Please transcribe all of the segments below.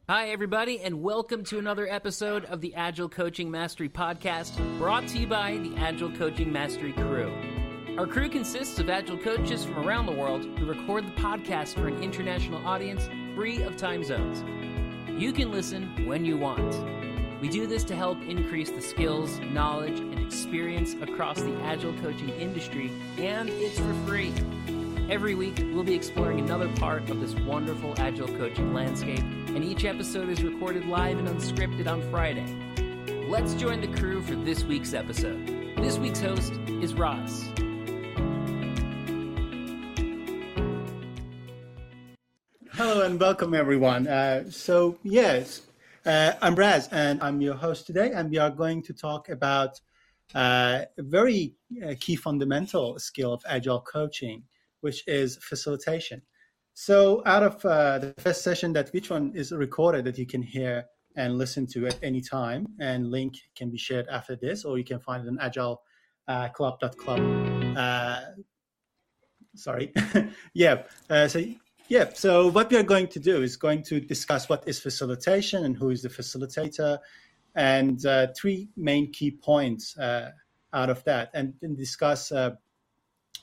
Hi, everybody, and welcome to another episode of the Agile Coaching Mastery Podcast, brought to you by the Agile Coaching Mastery crew. Our crew consists of Agile coaches from around the world who record the podcast for an international audience free of time zones. You can listen when you want. We do this to help increase the skills, knowledge, and experience across the Agile coaching industry, and it's for free. Every week, we'll be exploring another part of this wonderful Agile coaching landscape, and each episode is recorded live and unscripted on Friday. Let's join the crew for this week's episode. This week's host is Ross. Hello and welcome, everyone. I'm Raz, and I'm your host today, and we are going to talk about a very key fundamental skill of Agile coaching, which is facilitation. So out of the first session, which one is recorded that you can hear and listen to at any time, and link can be shared after this, or you can find it on agileclub.club. So what we are going to do is going to discuss what is facilitation and who is the facilitator, and three main key points out of that, and then discuss a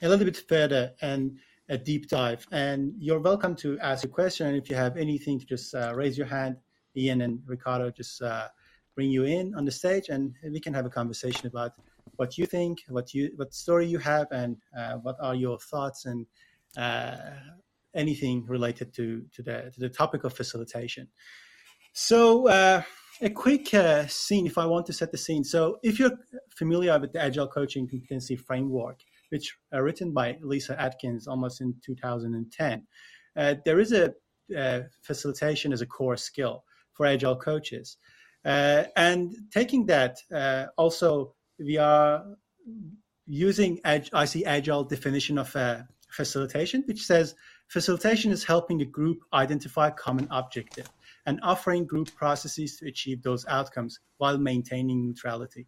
little bit further and a deep dive. And you're welcome to ask a question. And if you have anything, to just raise your hand. Ian and Ricardo just bring you in on the stage, and we can have a conversation about what you think, what story you have, and what are your thoughts, and anything related to the topic of facilitation. So a quick scene, if I want to set the scene. So if you're familiar with the Agile Coaching Competency Framework, which written by Lisa Atkins almost in 2010, there is a facilitation as a core skill for Agile coaches. And taking that, also we are using Agile definition of facilitation, which says facilitation is helping a group identify a common objective and offering group processes to achieve those outcomes while maintaining neutrality.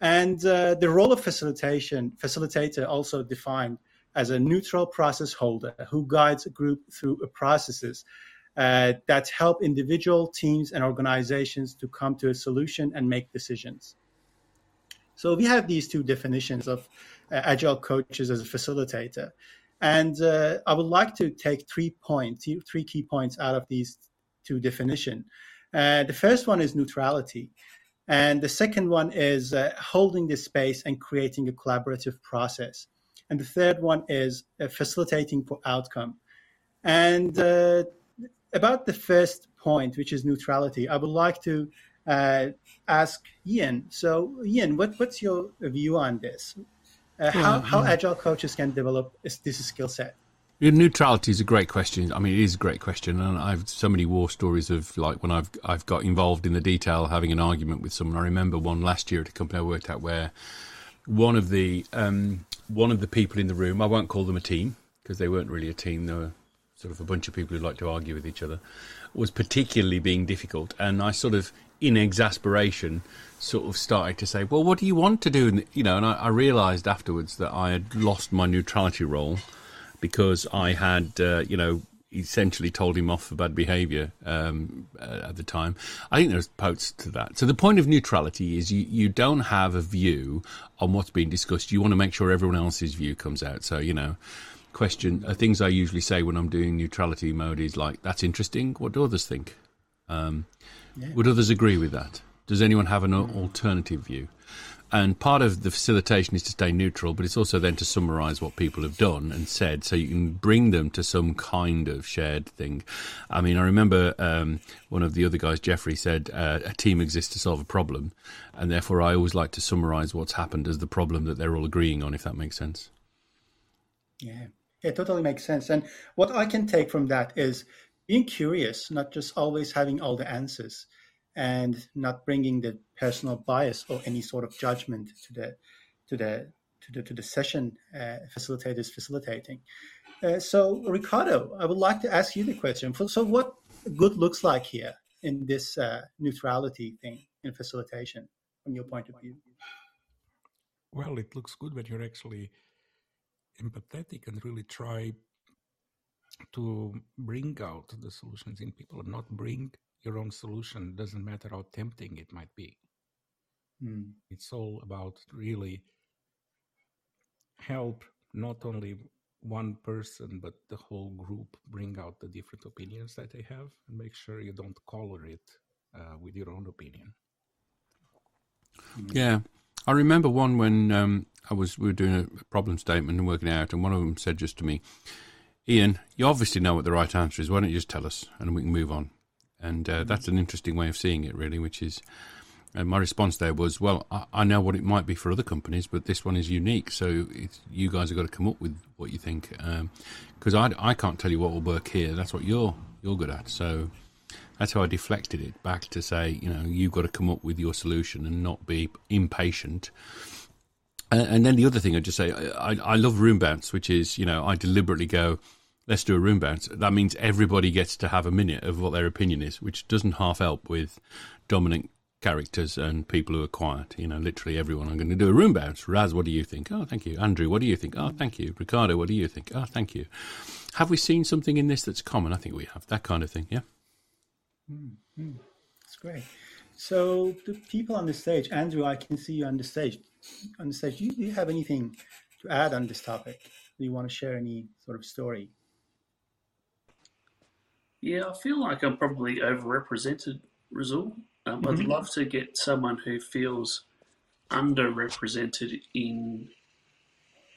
And the role of facilitator also defined as a neutral process holder who guides a group through processes that help individual teams and organizations to come to a solution and make decisions. So we have these two definitions of Agile coaches as a facilitator. And I would like to take 3 key points out of these two definitions. The first one is neutrality. And the second one is holding the space and creating a collaborative process. And the third one is facilitating for outcome. And about the first point, which is neutrality, I would like to ask Ian. So Ian, what's your view on this? How Agile coaches can develop this skill set? Neutrality is a great question. I mean, it is a great question, and I've so many war stories of like when I've got involved in the detail, having an argument with someone. I remember one last year at a company I worked at where one of the people in the room, I won't call them a team because they weren't really a team. They were sort of a bunch of people who like to argue with each other, was particularly being difficult, and I sort of, in exasperation, sort of started to say, "Well, what do you want to do?" And and I realised afterwards that I had lost my neutrality role, because I had, essentially told him off for bad behaviour at the time. I think there's parts to that. So the point of neutrality is you don't have a view on what's being discussed. You want to make sure everyone else's view comes out. So, things I usually say when I'm doing neutrality mode is like, that's interesting. What do others think? Would others agree with that? Does anyone have an alternative view? And part of the facilitation is to stay neutral, but it's also then to summarize what people have done and said, so you can bring them to some kind of shared thing. I mean, I remember one of the other guys, Jeffrey, said a team exists to solve a problem, and therefore I always like to summarize what's happened as the problem that they're all agreeing on, if that makes sense. Yeah, it totally makes sense. And what I can take from that is being curious, not just always having all the answers, and not bringing the personal bias or any sort of judgment to the session facilitators facilitating. So Ricardo, I would like to ask you the question. So what good looks like here in this neutrality thing in facilitation from your point of view? Well, it looks good when you're actually empathetic and really try to bring out the solutions in people, not bring your own solution. Doesn't matter how tempting it might be. It's all about really help not only one person, but the whole group bring out the different opinions that they have and make sure you don't color it with your own opinion. Yeah. I remember one when we were doing a problem statement and working it out, and one of them said just to me, Ian, you obviously know what the right answer is. Why don't you just tell us and we can move on? And that's an interesting way of seeing it, really, which is, my response there was, well, I know what it might be for other companies, but this one is unique. So you guys have got to come up with what you think, because I can't tell you what will work here. That's what you're good at. So that's how I deflected it back to say, you've got to come up with your solution and not be impatient. And then the other thing I'd just say, I love room bounce, which is, I deliberately go, let's do a room bounce. That means everybody gets to have a minute of what their opinion is, which doesn't half help with dominant characters and people who are quiet. Literally everyone. I'm going to do a room bounce. Raz, what do you think? Oh, thank you. Andrew, what do you think? Oh, thank you. Ricardo, what do you think? Oh, thank you. Have we seen something in this that's common? I think we have. That kind of thing, yeah? That's great. So the people on the stage, Andrew, I can see you on the stage. Do you have anything to add on this topic? Do you want to share any sort of story? Yeah, I feel like I'm probably overrepresented, Rizal. I'd love to get someone who feels underrepresented in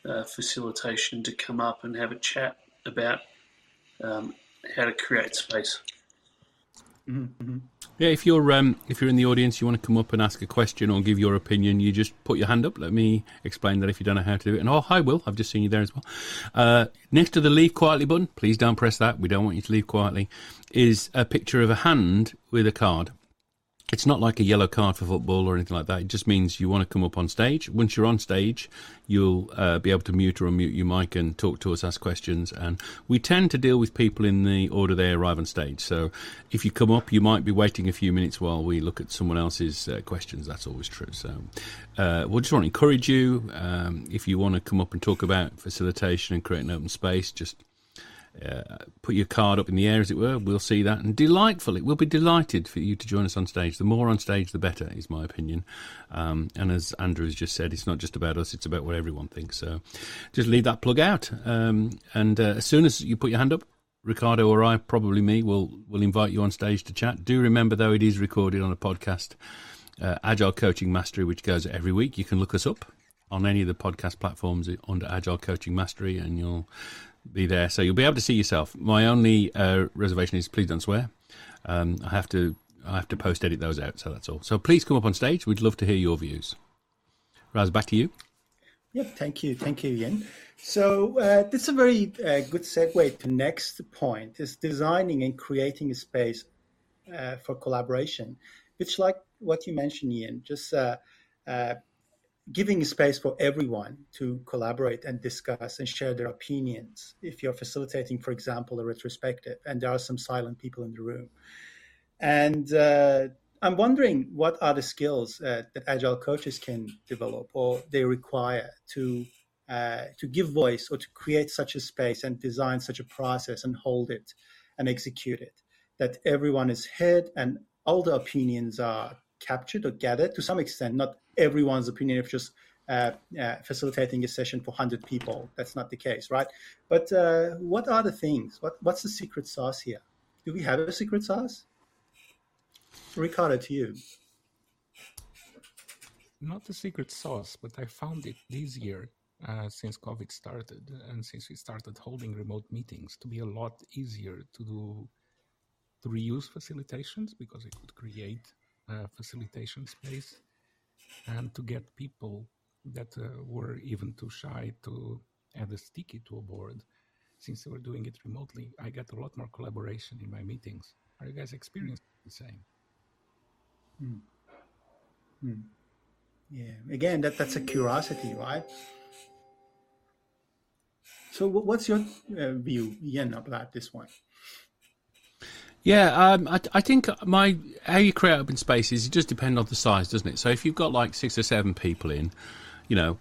facilitation to come up and have a chat about how to create space. Yeah, if you're in the audience, you want to come up and ask a question or give your opinion, you just put your hand up. Let me explain that if you don't know how to do it. And hi, Will, I've just seen you there as well. Next to the leave quietly button, please don't press that. We don't want you to leave quietly. Is a picture of a hand with a card. It's not like a yellow card for football or anything like that. It just means you want to come up on stage. Once you're on stage, you'll be able to mute or unmute your mic and talk to us, ask questions. And we tend to deal with people in the order they arrive on stage. So if you come up, you might be waiting a few minutes while we look at someone else's questions. That's always true. So we'll just want to encourage you. If you want to come up and talk about facilitation and create an open space, just put your card up in the air, as it were. We'll see that, and we'll be delighted for you to join us on stage. The more on stage, the better, is my opinion. And as Andrew has just said, it's not just about us, it's about what everyone thinks. So just leave that plug out, and as soon as you put your hand up, Ricardo or I, probably me, will invite you on stage to chat. Do remember, though, it is recorded on a podcast, Agile Coaching Mastery, which goes every week. You can look us up on any of the podcast platforms under Agile Coaching Mastery, and you'll be there, so you'll be able to see yourself. My only reservation is please don't swear. I have to post edit those out, so that's all. So please come up on stage. We'd love to hear your views. Raz, back to you. Yep, thank you, Ian. So this is a very good segue to next point, is designing and creating a space for collaboration, which, like what you mentioned, Ian, just giving a space for everyone to collaborate and discuss and share their opinions. If you're facilitating, for example, a retrospective, and there are some silent people in the room. And I'm wondering, what are the skills that Agile coaches can develop or they require to give voice or to create such a space and design such a process and hold it and execute it, that everyone is heard and all the opinions are captured or gathered to some extent, not everyone's opinion of just facilitating a session for 100 people. That's not the case, right? But what are the things? What's the secret sauce here? Do we have a secret sauce? Ricardo, to you. Not the secret sauce, but I found it this year since COVID started and since we started holding remote meetings to be a lot easier to reuse facilitations, because it could create a facilitation space, and to get people that were even too shy to add a sticky to a board. Since they were doing it remotely, I got a lot more collaboration in my meetings. Are you guys experiencing the same? Yeah, again, that's a curiosity, right? So what's your view, Ian, about this one? Yeah, I think how you create open spaces, it just depends on the size, doesn't it? So if you've got like 6 or 7 people in,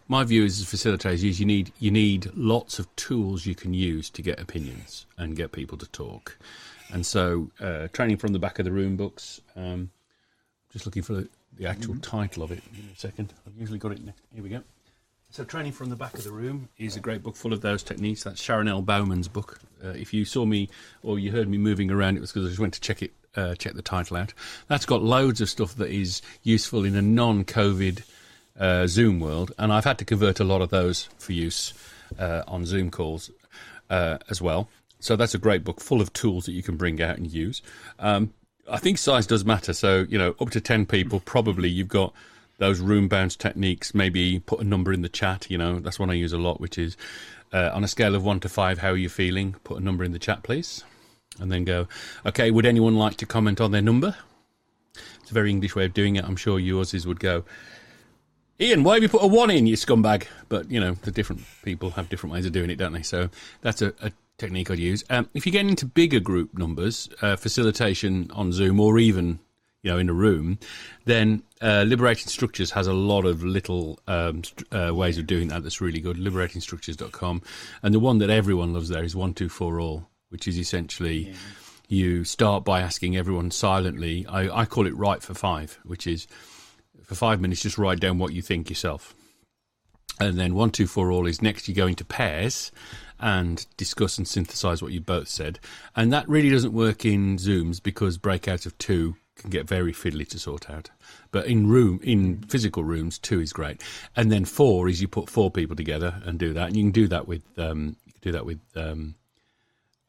my view as a facilitator is you need lots of tools you can use to get opinions and get people to talk. And so training from the back of the room books, just looking for the actual title of it. Give me a second. I've usually got it next. Here we go. So Training from the Back of the Room is a great book full of those techniques. That's Sharon L. Bowman's book. If you saw me or you heard me moving around, it was because I just went to check the title out. That's got loads of stuff that is useful in a non-COVID Zoom world, and I've had to convert a lot of those for use on Zoom calls as well. So that's a great book full of tools that you can bring out and use. I think size does matter. So, up to 10 people, probably you've got those room bounce techniques. Maybe put a number in the chat. That's one I use a lot, which is on a scale of 1 to 5, how are you feeling? Put a number in the chat, please. And then go, okay, would anyone like to comment on their number? It's a very English way of doing it. I'm sure yours would go, Ian, why have you put a 1 in, you scumbag? But, the different people have different ways of doing it, don't they? So that's a technique I'd use. If you get into bigger group numbers, facilitation on Zoom or even, in a room, then Liberating Structures has a lot of little ways of doing that that's really good. liberatingstructures.com. And the one that everyone loves there is 1, 2, 4 all, which is essentially you start by asking everyone silently. I call it write for 5, which is for 5 minutes, just write down what you think yourself. And then 1, 2, 4 all is next you go into pairs and discuss and synthesize what you both said. And that really doesn't work in Zooms because breakouts of 2 can get very fiddly to sort out. But in physical rooms, 2 is great. And then 4 is you put 4 people together and do that. And you can do that with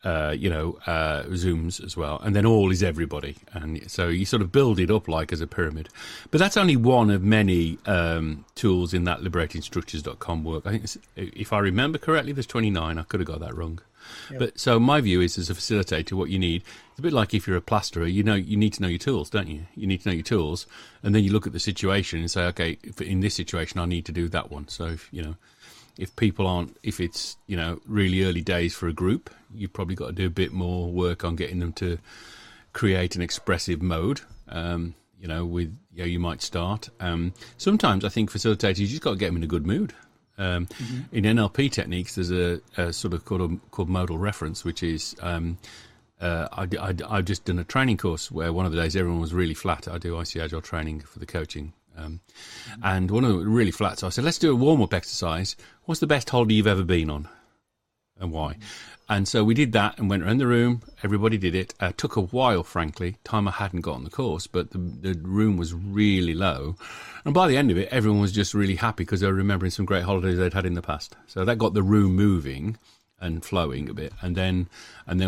Zooms as well. And then all is everybody. And so you sort of build it up like as a pyramid. But that's only one of many tools in that liberatingstructures.com work. I think, if I remember correctly, there's 29. I could have got that wrong. Yep. But so my view is, as a facilitator, what you need, it's a bit like if you're a plasterer, you need to know your tools, don't you? You need to know your tools. And then you look at the situation and say, okay, in this situation, I need to do that one. So, if it's, really early days for a group, you've probably got to do a bit more work on getting them to create an expressive mode, you might start. Sometimes I think facilitators, you just got to get them in a good mood. In NLP techniques, there's a sort of called modal reference, which is, I've just done a training course where one of the days everyone was really flat. I do IC Agile training for the coaching. And one of them was really flat. So I said, let's do a warm-up exercise. What's the best holiday you've ever been on? And why? And so we did that and went around the room. Everybody did it. Took a while, frankly. Time I hadn't got on the course, but the room was really low. And by the end of it, everyone was just really happy because they were remembering some great holidays they'd had in the past. So that got the room moving and flowing a bit. And then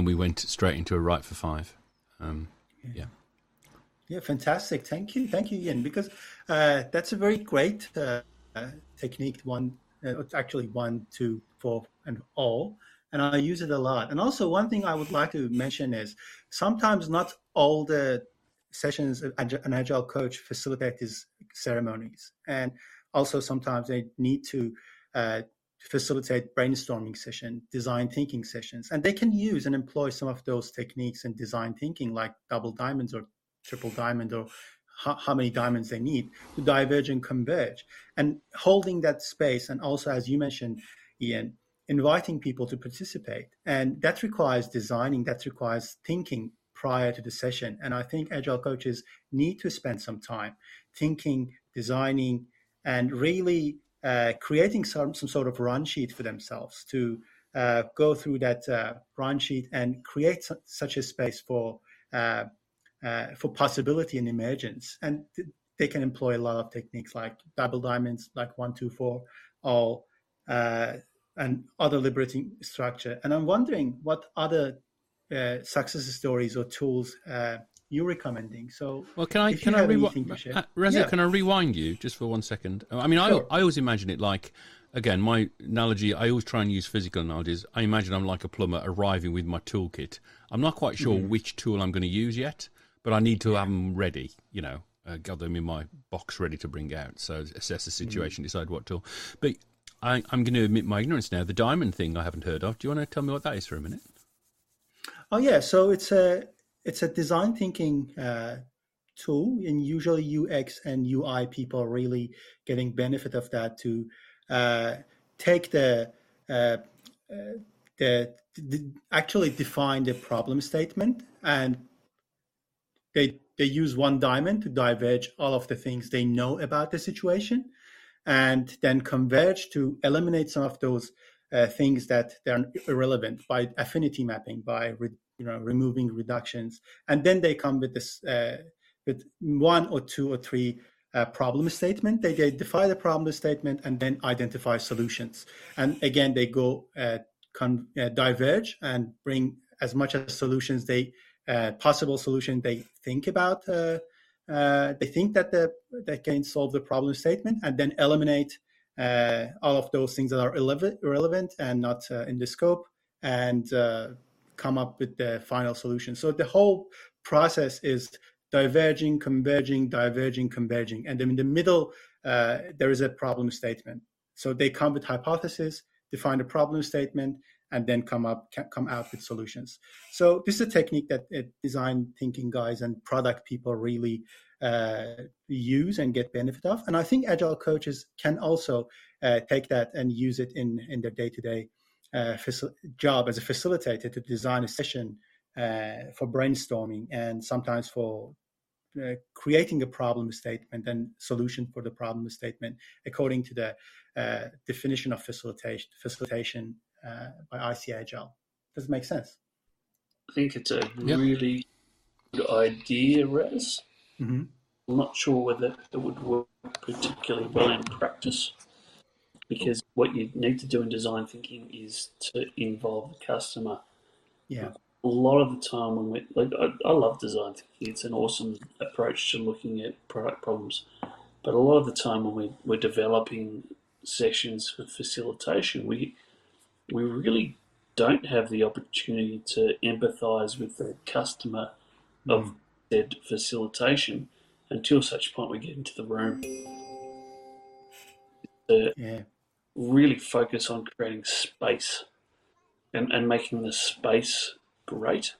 we went straight into a write for 5. Yeah, fantastic. Thank you, Ian, because that's a very great technique. 1, 2, 4, and all. And I use it a lot. And also one thing I would like to mention is sometimes not all the sessions an Agile coach facilitates ceremonies. And also sometimes they need to facilitate brainstorming session, design thinking sessions. And they can use and employ some of those techniques in design thinking, like double diamonds or triple diamond, or how many diamonds they need to diverge and converge. And holding that space, and also, as you mentioned, Ian, inviting people to participate. And that requires designing, that requires thinking prior to the session. And I think Agile coaches need to spend some time thinking, designing, and really creating some sort of run sheet for themselves to go through that run sheet and create such a space for possibility and emergence. And they can employ a lot of techniques like double diamonds, like 1, 2, 4, all, and other liberating structure. And I'm wondering what other success stories or tools you're recommending. So, well, can I Reza, can I rewind you just for 1 second? I mean, sure. I always imagine it like, again, my analogy, I always try and use physical analogies. I imagine I'm like a plumber arriving with my toolkit. I'm not quite sure which tool I'm going to use yet, but I need to have them ready, got them in my box ready to bring out. So assess the situation, decide what tool. But I'm going to admit my ignorance now. The diamond thing I haven't heard of. Do you want to tell me what that is for a minute? Oh yeah, so it's a design thinking tool, and usually UX and UI people are really getting benefit of that to take actually define the problem statement, and they use one diamond to diverge all of the things they know about the situation, and then converge to eliminate some of those things that they're irrelevant by affinity mapping, by removing reductions, and then they come with this with one or two or three problem statement. They define the problem statement and then identify solutions, and again they go diverge and bring as much as solutions possible solution they think about. They think that they can solve the problem statement, and then eliminate all of those things that are irrelevant and not in the scope, and come up with the final solution. So the whole process is diverging, converging, diverging, converging, and then in the middle there is a problem statement. So they come with hypothesis, define a problem statement, and then come out with solutions. So this is a technique that design thinking guys and product people really use and get benefit of. And I think agile coaches can also take that and use it in their day-to-day job as a facilitator to design a session for brainstorming, and sometimes for creating a problem statement and solution for the problem statement according to the definition of facilitation by IC Agile. Does it make sense? I think it's a really good idea, Raz. Mm-hmm. I'm not sure whether it would work particularly well in practice, because what you need to do in design thinking is to involve the customer. Yeah. A lot of the time when I love design thinking. It's an awesome approach to looking at product problems. But a lot of the time when we're developing sessions for facilitation, we really don't have the opportunity to empathize with the customer of said facilitation until such point we get into the room. Really focus on creating space and making the space great,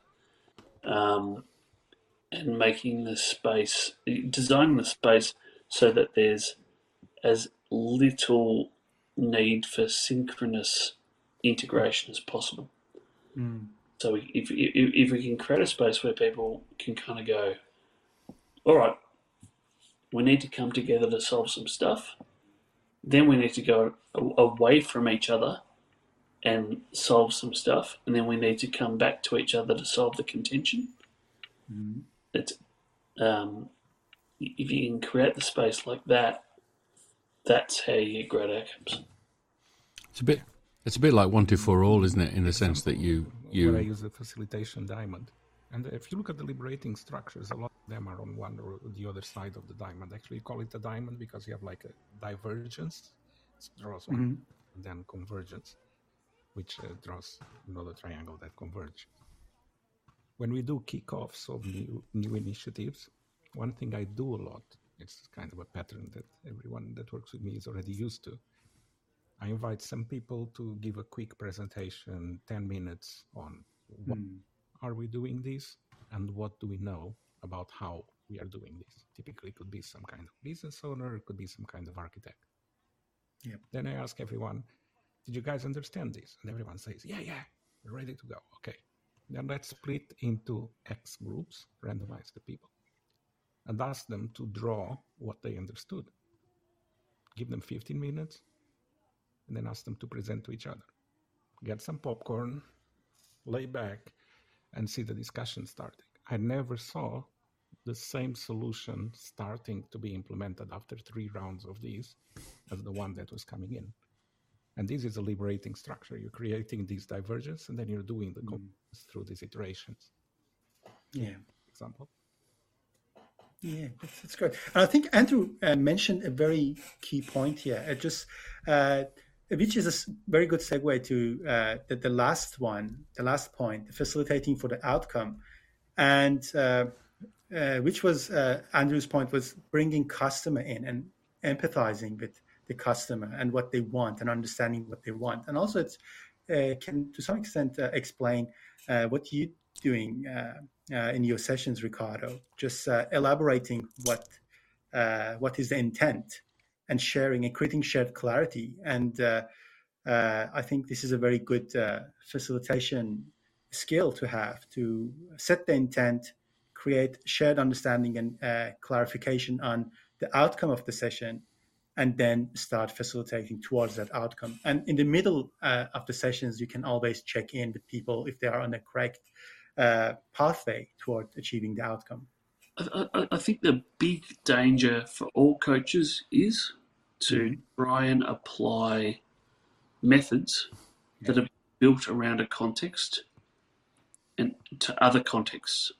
and making the space, designing the space so that there's as little need for synchronous integration as possible. So if we can create a space where people can kind of go, all right, we need to come together to solve some stuff, then we need to go away from each other and solve some stuff, and then we need to come back to each other to solve the contention. It's if you can create the space like that, that's how you get great outcomes. It's a bit like 1, 2, 4 all, isn't it? In the sense that you. Where I use the facilitation diamond, and if you look at the liberating structures, a lot of them are on one or the other side of the diamond. Actually, you call it a diamond because you have like a divergence, it draws one, and then convergence, which draws another triangle that converge. When we do kickoffs of new initiatives, one thing I do a lot, it's kind of a pattern that everyone that works with me is already used to. I invite some people to give a quick presentation, 10 minutes, on what are we doing this and what do we know about how we are doing this. Typically, it could be some kind of business owner, it could be some kind of architect. Yep. Then I ask everyone, did you guys understand this? And everyone says, yeah, we're ready to go. Okay. Then let's split into X groups, randomize the people, and ask them to draw what they understood. Give them 15 minutes, and then ask them to present to each other. Get some popcorn, lay back, and see the discussion starting. I never saw the same solution starting to be implemented after 3 rounds of these as the one that was coming in. And this is a liberating structure. You're creating these divergences, and then you're doing the convergence through these iterations. Yeah. Example. Yeah, that's great. And I think Andrew mentioned a very key point here. Which is a very good segue to the last point, facilitating for the outcome, and which was Andrew's point, was bringing customer in and empathizing with the customer and what they want and understanding what they want. And also it can to some extent explain what you doing in your sessions, Ricardo, just elaborating what is the intent and sharing and creating shared clarity. And I think this is a very good facilitation skill to have, to set the intent, create shared understanding and clarification on the outcome of the session, and then start facilitating towards that outcome. And in the middle of the sessions, you can always check in with people if they are on the correct pathway toward achieving the outcome. I think the big danger for all coaches is to try and apply methods that are built around a context and to other contexts,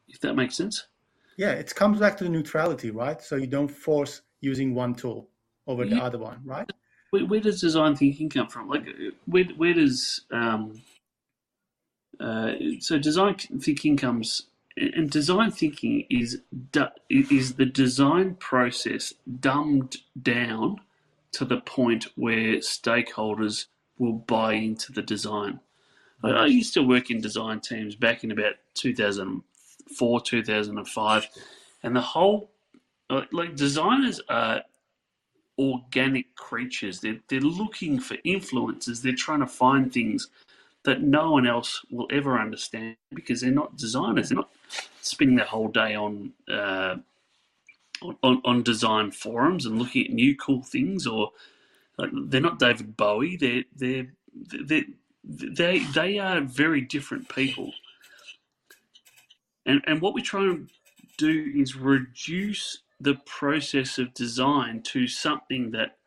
if that makes sense. Yeah, it comes back to the neutrality, right? So you don't force using one tool over the other one, right? Where does design thinking come from? Like, where does so design thinking comes? And design thinking is the design process dumbed down to the point where stakeholders will buy into the design. I used to work in design teams back in about 2004, 2005, and the whole, like, designers are organic creatures. They're looking for influences. They're trying to find things that no one else will ever understand because they're not designers. They're not spending their whole day on design forums and looking at new cool things, or like, they're not David Bowie. They are very different people. And what we try and do is reduce the process of design to something that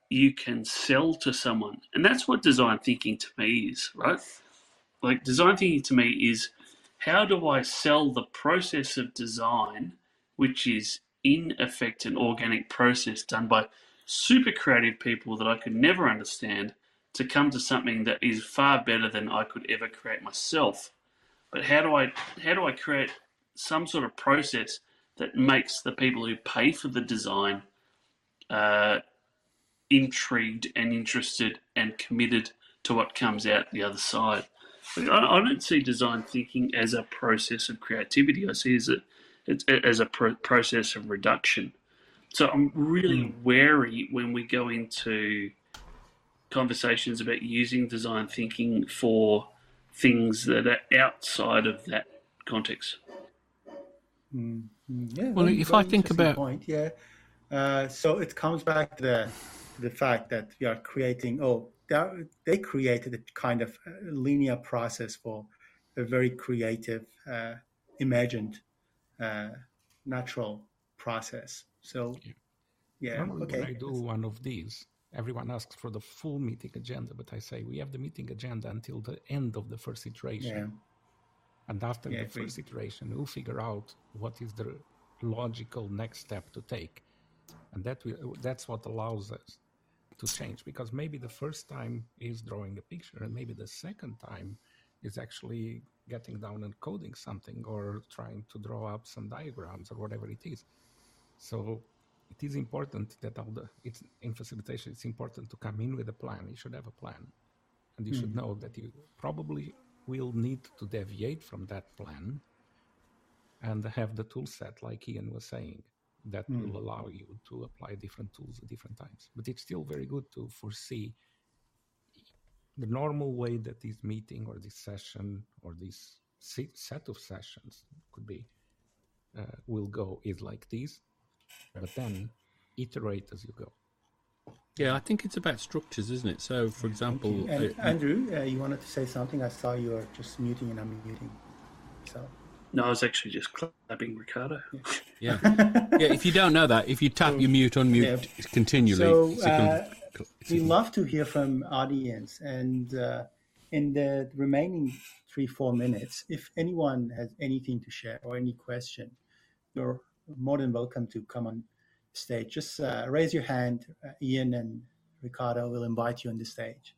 you can sell to someone. And that's what design thinking to me is, right? Like, design thinking to me is, how do I sell the process of design, which is in effect an organic process done by super creative people that I could never understand, to come to something that is far better than I could ever create myself. But how do I create some sort of process that makes the people who pay for the design intrigued and interested and committed to what comes out the other side? I don't see design thinking as a process of creativity. I see it as a process of reduction. So I'm really wary when we go into conversations about using design thinking for things that are outside of that context. Yeah, well, if I think about point, so it comes back to the fact that we are creating. They created a kind of linear process for a very creative, imagined, natural process. So, Normally okay. when I do one of these, everyone asks for the full meeting agenda, but I say we have the meeting agenda until the end of the first iteration. Yeah. And after the first iteration, we'll figure out what is the logical next step to take. And that's what allows us to change, because maybe the first time is drawing a picture, and maybe the second time is actually getting down and coding something or trying to draw up some diagrams or whatever it is. So it is important that it's in facilitation, it's important to come in with a plan. You should have a plan. And you should know that you probably will need to deviate from that plan and have the tool set, like Ian was saying, that will allow you to apply different tools at different times. But it's still very good to foresee the normal way that this meeting or this session or this set of sessions could be will go is like this, but then iterate as you go. Yeah, I think it's about structures, isn't it? So, for example... And Andrew, you wanted to say something? I saw you were just muting and unmuting. So... No, I was actually just clapping Ricardo. Yeah. If you don't know that, if you tap your mute, unmute continually... So, we love to hear from audience. And in the remaining 3-4 minutes, if anyone has anything to share or any question, you're more than welcome to come on stage. Just raise your hand. Ian and Ricardo will invite you on the stage.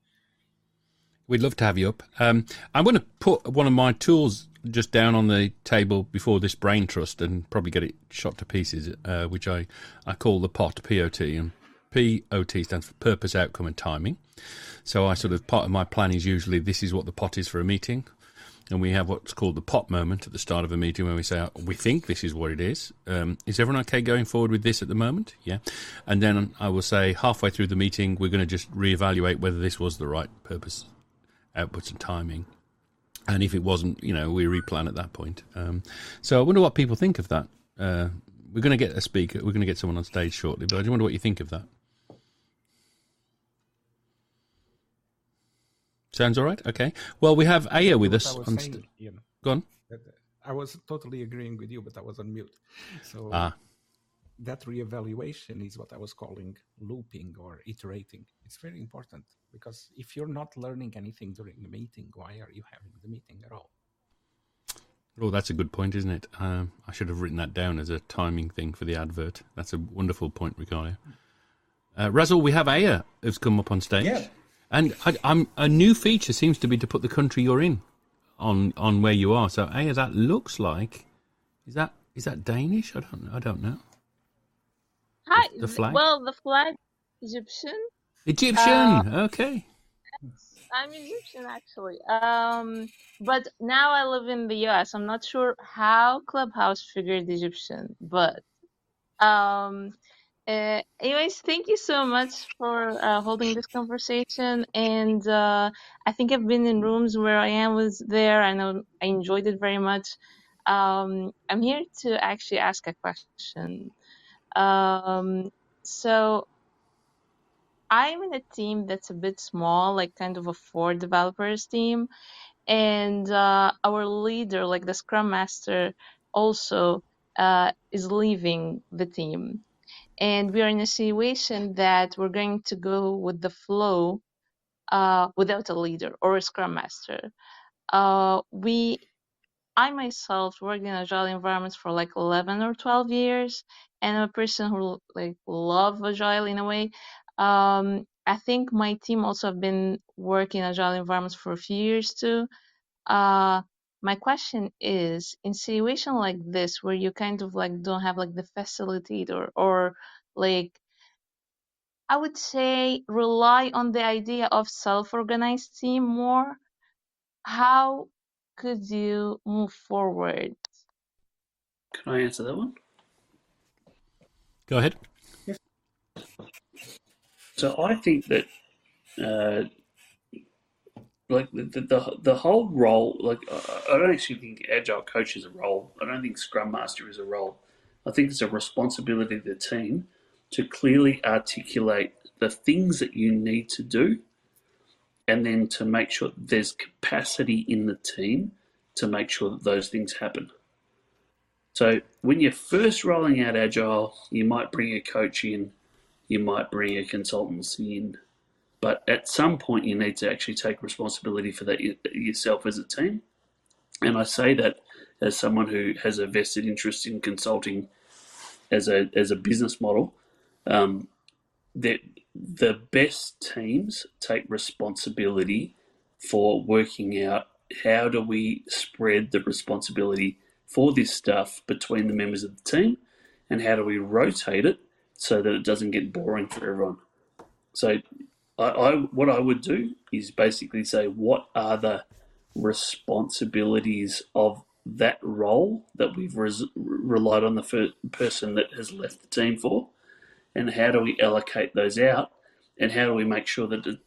We'd love to have you up. I'm going to put one of my tools just down on the table before this brain trust and probably get it shot to pieces, which I call the POT, P-O-T. And P-O-T stands for purpose, outcome and timing. So I sort of, part of my plan is usually this is what the POT is for a meeting. and we have what's called the pop moment at the start of a meeting where we say, we think this is what it is. Is everyone okay going forward with this at the moment? Yeah. And then I will say halfway through the meeting, we're going to just reevaluate whether this was the right purpose, outputs and timing. And if it wasn't, we replan at that point. So I wonder what people think of that. We're going to get a speaker. We're going to get someone on stage shortly, but I just wonder what you think of that. Sounds all right? Okay. Well, we have Aya with us. Go on. I was totally agreeing with you, but I was on mute. So that reevaluation is what I was calling looping or iterating. It's very important because if you're not learning anything during the meeting, why are you having the meeting at all? Oh, that's a good point, isn't it? I should have written that down as a timing thing for the advert. That's a wonderful point, Ricardo. Razzle, we have Aya who's come up on stage. Yeah. And a new feature seems to be to put the country you're in on where you are. So, Aya, that looks like is that Danish? I don't know. Hi. The flag. Well, the flag Egyptian. Egyptian. Okay. I'm Egyptian actually. But now I live in the US. I'm not sure how Clubhouse figured Egyptian, but anyways, thank you so much for holding this conversation. And I think I've been in rooms where Ian was there. I know I enjoyed it very much. I'm here to actually ask a question. So I'm in a team that's a bit small, like kind of a 4 developers team. And our leader, like the Scrum Master, also is leaving the team. And we are in a situation that we're going to go with the flow without a leader or a Scrum Master. I myself worked in Agile environments for like 11 or 12 years, and I'm a person who like love Agile in a way. I think my team also have been working in Agile environments for a few years too. My question is, in situation like this, where you kind of like don't have like the facilitator or like, I would say rely on the idea of self-organized team more, how could you move forward? Can I answer that one? Go ahead. So I think that like the whole role, like I don't actually think Agile Coach is a role. I don't think Scrum Master is a role. I think it's a responsibility of the team to clearly articulate the things that you need to do, and then to make sure that there's capacity in the team to make sure that those things happen. So when you're first rolling out Agile, you might bring a coach in, you might bring a consultancy in, but at some point you need to actually take responsibility for that yourself as a team. And I say that as someone who has a vested interest in consulting as a business model, that the best teams take responsibility for working out how do we spread the responsibility for this stuff between the members of the team, and how do we rotate it so that it doesn't get boring for everyone. So what I would do is basically say, what are the responsibilities of that role that we've relied on the person that has left the team for, and how do we allocate those out, and how do we make sure that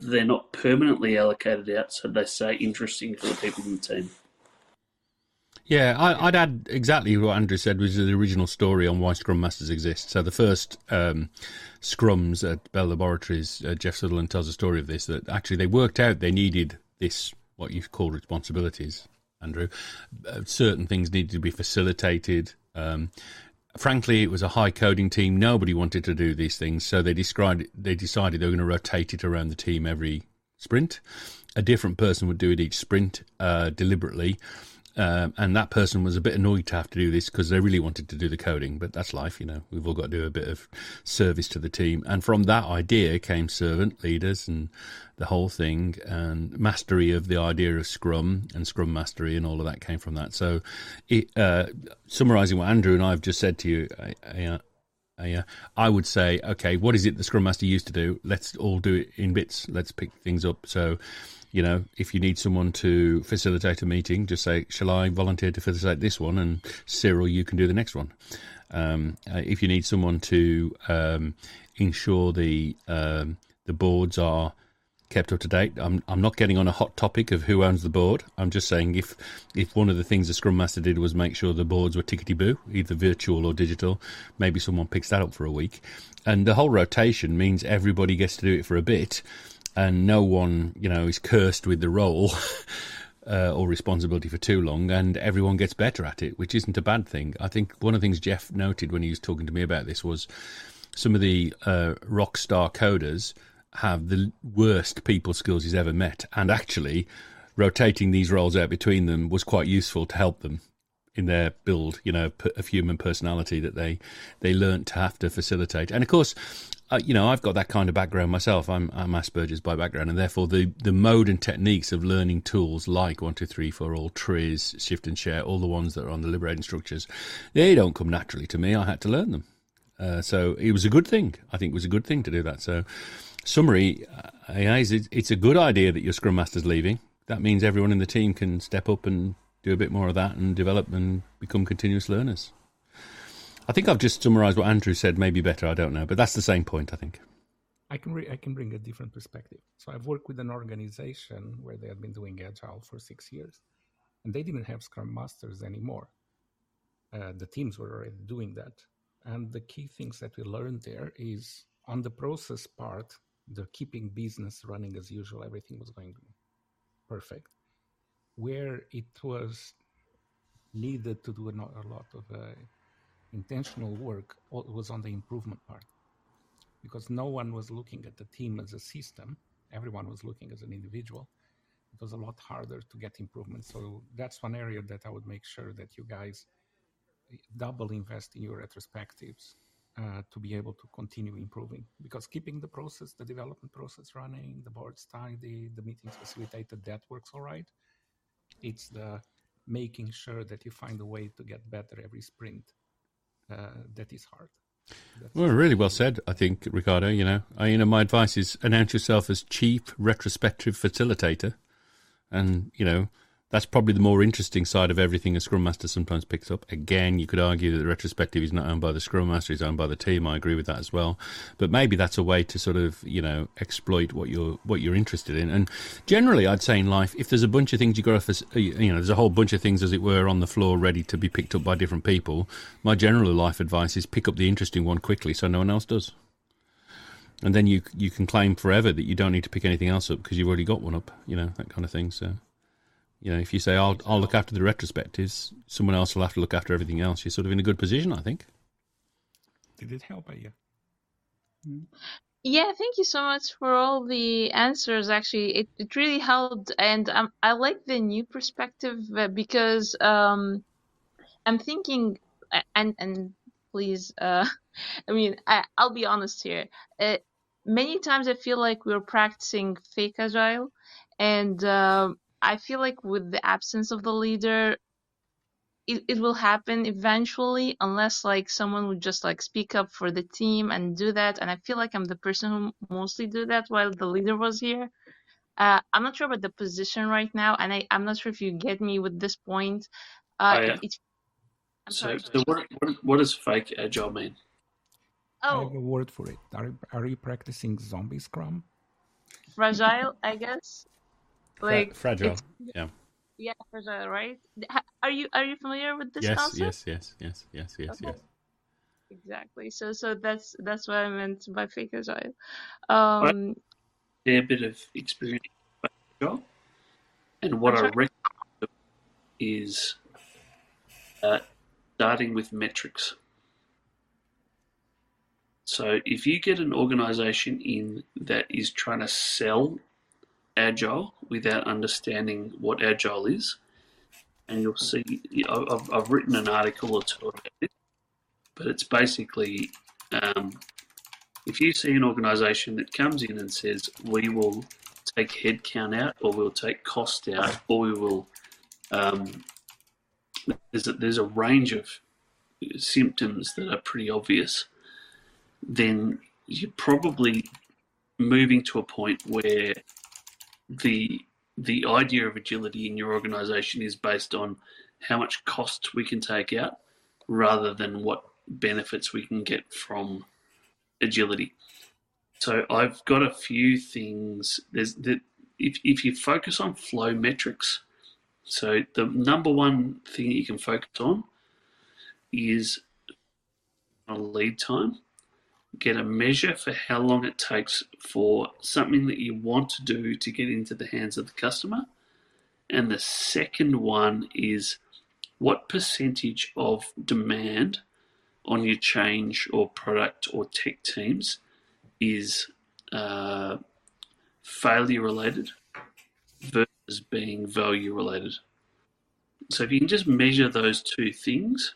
they're not permanently allocated out so they stay interesting for the people in the team. Yeah, I'd add exactly what Andrew said, which is the original story on why Scrum Masters exist. So the first Scrums at Bell Laboratories, Jeff Sutherland tells a story of this, that actually they worked out they needed this, what you call responsibilities, Andrew. Certain things needed to be facilitated. Frankly, it was a high coding team. Nobody wanted to do these things, so they decided they were going to rotate it around the team every sprint. A different person would do it each sprint deliberately. And that person was a bit annoyed to have to do this because they really wanted to do the coding, but that's life, you know. We've all got to do a bit of service to the team. And from that idea came servant leaders and the whole thing, and mastery of the idea of Scrum and Scrum Mastery, and all of that came from that. So summarising what Andrew and I have just said to you, I would say, okay, what is it the Scrum Master used to do? Let's all do it in bits. Let's pick things up. So, if you need someone to facilitate a meeting, just say, shall I volunteer to facilitate this one? And Cyril, you can do the next one. If you need someone to ensure the boards are kept up to date, I'm not getting on a hot topic of who owns the board. I'm just saying if one of the things the Scrum Master did was make sure the boards were tickety-boo, either virtual or digital, maybe someone picks that up for a week. And the whole rotation means everybody gets to do it for a bit, and no one, is cursed with the role or responsibility for too long, and everyone gets better at it, which isn't a bad thing. I think one of the things Jeff noted when he was talking to me about this was some of the rock star coders have the worst people skills he's ever met, and actually rotating these roles out between them was quite useful to help them in their build, of human personality that they learnt to have to facilitate. And of course, I've got that kind of background myself. I'm Asperger's by background, and therefore the mode and techniques of learning tools like 1, 2, 3, 4, all, Triz, Shift and Share, all the ones that are on the liberating structures, they don't come naturally to me. I had to learn them. So it was a good thing. I think it was a good thing to do that. So summary, it's a good idea that your Scrum Master's leaving. That means everyone in the team can step up and do a bit more of that and develop and become continuous learners. I think I've just summarised what Andrew said, maybe better, I don't know, but that's the same point, I think. I can bring a different perspective. So I've worked with an organization where they had been doing Agile for 6 years, and they didn't have Scrum Masters anymore. The teams were already doing that. And the key things that we learned there is on the process part, the keeping business running as usual, everything was going perfect. Where it was needed to do a lot of intentional work was on the improvement part, because no one was looking at the team as a system. Everyone was looking as an individual. It was a lot harder to get improvement. So that's one area that I would make sure that you guys double invest in your retrospectives to be able to continue improving, because keeping the process, the development process running, the boards tidy, the meetings facilitated, that works all right. It's the making sure that you find a way to get better every sprint that is hard. Well, really well said, I think, Ricardo. My advice is announce yourself as chief retrospective facilitator, and that's probably the more interesting side of everything a Scrum Master sometimes picks up. Again, you could argue that the retrospective is not owned by the Scrum Master, it's owned by the team. I agree with that as well. But maybe that's a way to sort of, exploit what you're interested in. And generally, I'd say in life, if there's a bunch of things you've got to, there's a whole bunch of things, as it were, on the floor ready to be picked up by different people, my general life advice is pick up the interesting one quickly so no one else does. And then you can claim forever that you don't need to pick anything else up because you've already got one up, that kind of thing. So... if you say, I'll look after the retrospectives, someone else will have to look after everything else. You're sort of in a good position, I think. Did it help you? Yeah, thank you so much for all the answers. Actually, it really helped. And I like the new perspective because I'm thinking, and please, I'll be honest here. Many times I feel like we're practicing fake Agile, and I feel like with the absence of the leader, it will happen eventually, unless like someone would just like speak up for the team and do that. And I feel like I'm the person who mostly do that while the leader was here. I'm not sure about the position right now, and I'm not sure if you get me with this point. I'm so sorry. what does fake Agile mean? I have a word for it. Are you practicing zombie Scrum? Fragile, I guess. Like fragile, yeah. Yeah, fragile, right? Are you familiar with this yes, concept? Yes. Okay. Yes. Exactly. So that's what I meant by fake Agile. A fair bit of experience with Agile, and what I recommend is starting with metrics. So if you get an organization in that is trying to sell Agile without understanding what Agile is, and you'll see, I've written an article or two about it, but it's basically, if you see an organisation that comes in and says, we will take headcount out, or we'll take cost out, or we will, there's a range of symptoms that are pretty obvious. then you're probably moving to a point where the idea of agility in your organization is based on how much cost we can take out rather than what benefits we can get from agility. So I've got a few things. If you focus on flow metrics, so the number one thing that you can focus on is a lead time. Get a measure for how long it takes for something that you want to do to get into the hands of the customer. And the second one is what percentage of demand on your change or product or tech teams is failure related versus being value related. So if you can just measure those two things,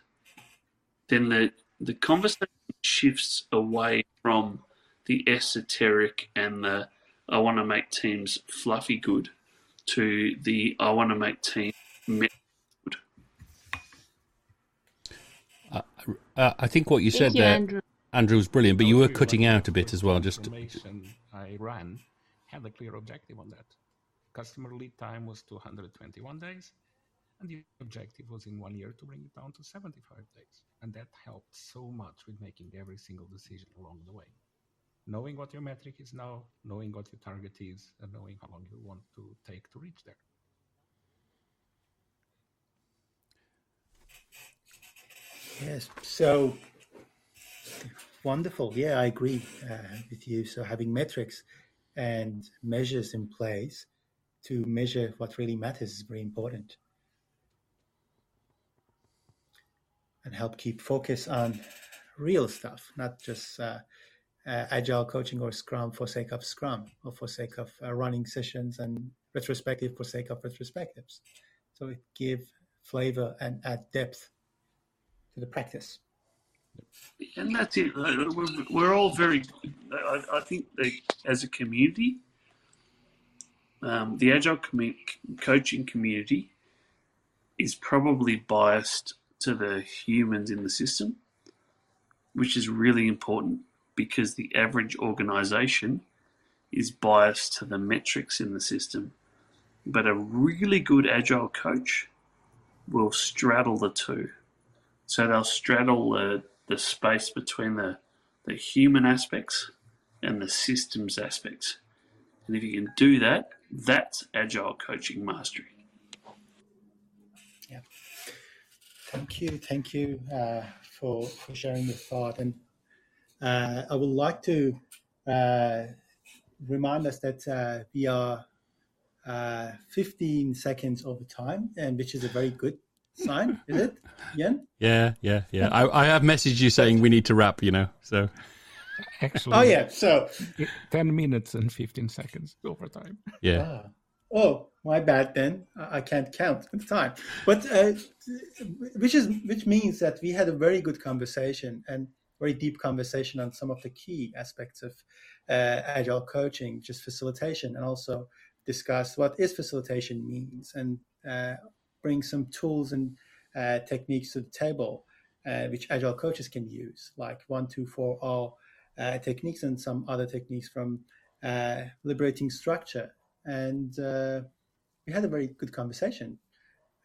then the conversation shifts away from the esoteric and the I want to make teams fluffy good to the I want to make teams good. I think what you said you, there, Andrew, was brilliant, but you were cutting out a bit as well. Just I ran had a clear objective on that. Customer lead time was 221 days, and the objective was in 1 year to bring it down to 75 days. And that helped so much with making every single decision along the way. Knowing what your metric is now, knowing what your target is, and knowing how long you want to take to reach there. Yes, so wonderful. Yeah, I agree with you. So having metrics and measures in place to measure what really matters is very important. And help keep focus on real stuff, not just agile coaching or Scrum for sake of Scrum or for sake of running sessions and retrospective for sake of retrospectives. So it gives flavor and add depth to the practice. And that's it. We're all very, I think as a community, the Agile coaching community is probably biased to the humans in the system, which is really important because the average organization is biased to the metrics in the system. But a really good Agile coach will straddle the two. So they'll straddle the space between the human aspects and the systems aspects. And if you can do that, that's Agile Coaching Mastery. Yeah. Thank you for sharing your thought. And I would like to remind us that we are 15 seconds over time, and which is a very good sign, is it, Jan? Yeah. I have messaged you saying we need to wrap, so. Actually, oh, yeah, so. 10 minutes and 15 seconds over time. Yeah. Oh, my bad then. I can't count the time. But which means that we had a very good conversation and very deep conversation on some of the key aspects of Agile coaching, just facilitation, and also discuss what is facilitation means and bring some tools and techniques to the table, which Agile coaches can use, like 1, 2, 4 all techniques and some other techniques from liberating structure. And we had a very good conversation.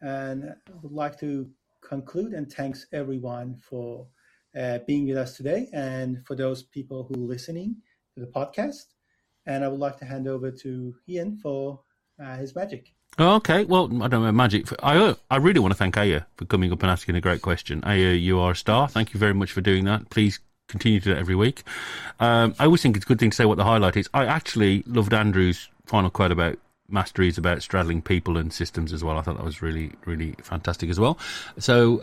And I would like to conclude and thanks everyone for being with us today and for those people who are listening to the podcast. And I would like to hand over to Ian for his magic. Okay, well, I don't know magic. I really want to thank Aya for coming up and asking a great question. Aya, you are a star. Thank you very much for doing that. Please continue to do that every week. I always think it's a good thing to say what the highlight is. I actually loved Andrew's final quote about mastery is about straddling people and systems as well. I thought that was really, really fantastic as well. So,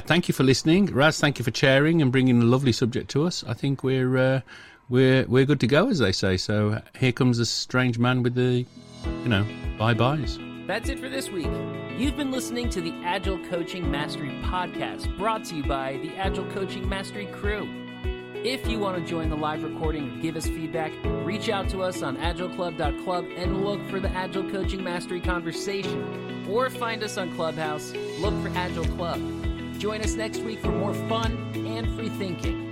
thank you for listening. Raz, thank you for chairing and bringing a lovely subject to us. I think we're good to go, as they say. So here comes this strange man with the, bye-byes. That's it for this week. You've been listening to the Agile Coaching Mastery Podcast, brought to you by the Agile Coaching Mastery crew. If you want to join the live recording or give us feedback, reach out to us on agileclub.club and look for the Agile Coaching Mastery Conversation. Or find us on Clubhouse, look for Agile Club. Join us next week for more fun and free thinking.